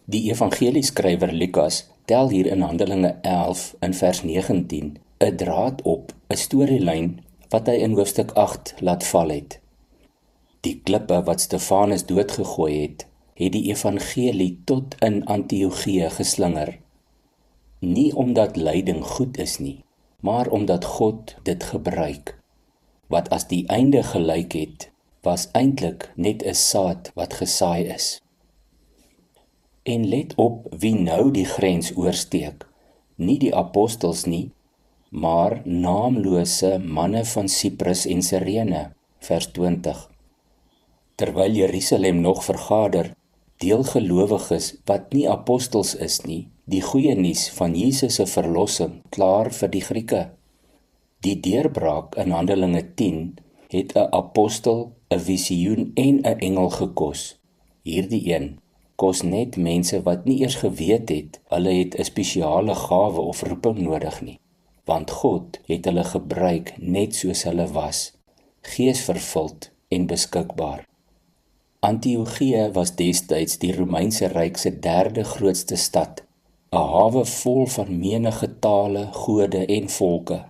Die evangelieskrywer Lukas tel hier in Handelinge 11 in vers 19 'n draad op, 'n storielyn wat hy in hoofstuk 8 laat val het. Die klippe wat Stefanus doodgegooi het die evangelie tot in Antiochië geslinger. Nie omdat lyding goed is nie, maar omdat God dit gebruik. Wat as die einde gelyk het, was eintlik net 'n saad wat gesaai is. En let op wie nou die grens oorsteek, nie die apostels nie, maar naamlose manne van Siprus en Sirene, vers 20. Terwyl Jerusalem nog vergader, deel gelowiges wat nie apostels is nie, die goeie nuus van Jesus se verlossing klaar vir die Grieke. Die deurbraak in Handelinge 10 het 'n apostel, 'n visioen en 'n engel gekos. Hierdie een kos net mense wat nie eers geweet het, hulle het 'n spesiale gawe of roeping nodig nie, want God het hulle gebruik net soos hulle was, geesvervuld en beskikbaar. Antiochië was destyds die Romeinse ryk se derde grootste stad, 'n hawe vol van menige tale, gode en volke.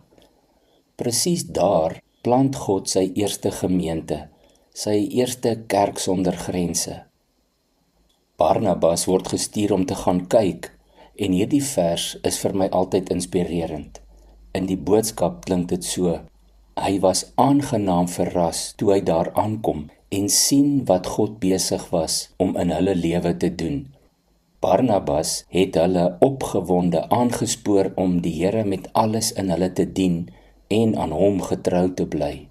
Presies daar plant God sy eerste gemeente, sy eerste kerk sonder grense. Barnabas word gestuur om te gaan kyk, en hierdie vers is vir my altyd inspirerend. In die boodskap klink dit so: hy was aangenaam verras toe hy daar aankom en sien wat God besig was om in hulle lewe te doen. Barnabas het hulle opgewonde aangespoor om die Here met alles in hulle te dien en aan hom getrou te bly.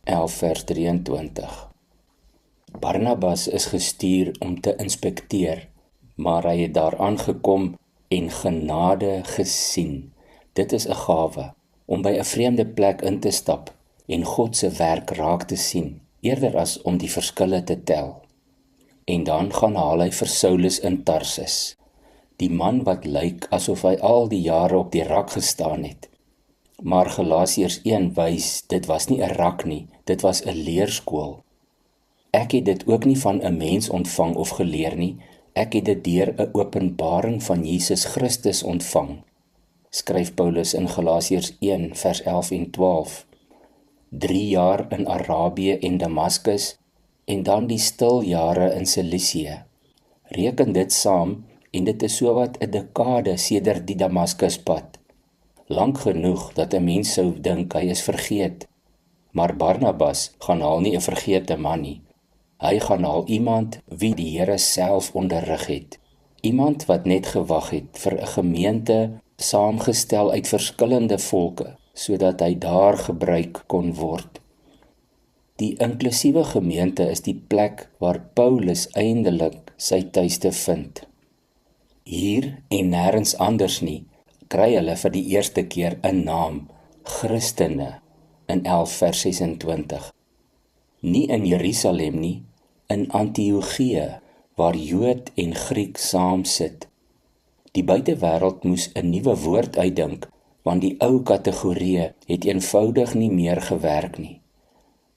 11 vers 23. Barnabas is gestuur om te inspekteer, maar hy het daar aangekom en genade gesien. Dit is 'n gawe, om by 'n vreemde plek in te stap en God se werk raak te sien, eerder as om die verskille te tel. En dan gaan haal hy vir Saulus in Tarsus, die man wat lyk asof hy al die jare op die rak gestaan het. Maar Galasiërs 1 wys, dit was nie 'n rak nie, dit was 'n leerskool. Ek het dit ook nie van 'n mens ontvang of geleer nie, ek het dit deur 'n openbaring van Jesus Christus ontvang, skryf Paulus in Galasiërs 1 vers 11 en 12. 3 jaar in Arabië en Damaskus, en dan die stil jare in Cilicië. Reken dit saam, en dit is sowat 'n dekade sedert die Damaskuspad. Lank genoeg dat 'n mens sou dink hy is vergeet. Maar Barnabas gaan haal nie 'n vergete man nie. Hy gaan haal iemand wie die Here self onderrig het. Iemand wat net gewag het vir 'n gemeente saamgestel uit verskillende volke, sodat hy daar gebruik kon word. Die inklusiewe gemeente is die plek waar Paulus eindelik sy tuiste vind. Hier en nêrens anders nie, kry hulle vir die eerste keer 'n naam, Christene, in 11 vers 26. Nie in Jerusalem nie, in Antiochië, waar Jood en Griek saam sit. Die buitewêreld moes 'n nuwe woord uitdink, want die ou kategorieë het eenvoudig nie meer gewerk nie.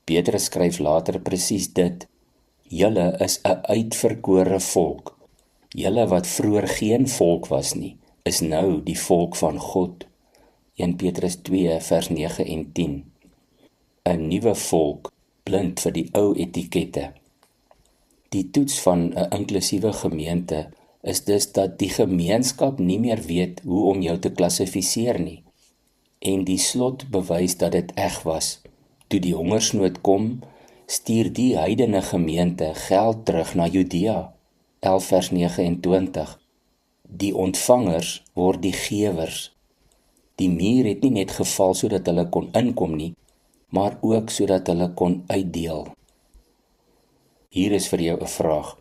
Petrus skryf later presies dit: julle is 'n uitverkore volk. Julle wat vroeër geen volk was nie, is nou die volk van God. 1 Petrus 2 vers 9 en 10. 'n Nuwe volk, blind vir die ou etikette. Die toets van 'n inklusiewe gemeente is dus dat die gemeenskap nie meer weet hoe om jou te klassifiseer nie. En die slot bewys dat dit eg was. Toe die hongersnood kom, stuur die heidene gemeente geld terug na Judea, 11 vers 29. Die ontvangers word die gewers. Die muur het nie net geval sodat hulle kon inkom nie, maar ook sodat hulle kon uitdeel. Hier is vir jou 'n vraag.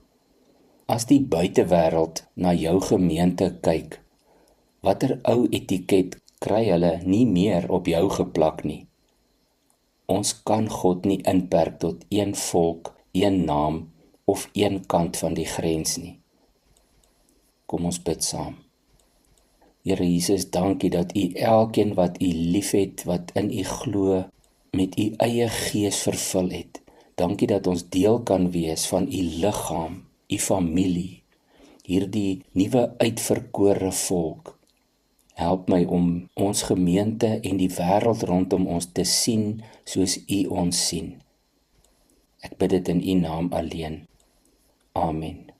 As die buitewêreld na jou gemeente kyk, watter ou etiket kry hulle nie meer op jou geplak nie? Ons kan God nie inperk tot een volk, een naam of een kant van die grens nie. Kom ons bid saam. Here Jesus, dankie dat U elkeen wat U liefhet, wat in U glo, met U eie gees vervul het. Dankie dat ons deel kan wees van U liggaam, U familie. hierdie nuwe uitverkore volk. Help my om ons gemeente en die wêreld rondom ons te sien soos U ons sien. Ek bid dit in U naam alleen. Amen.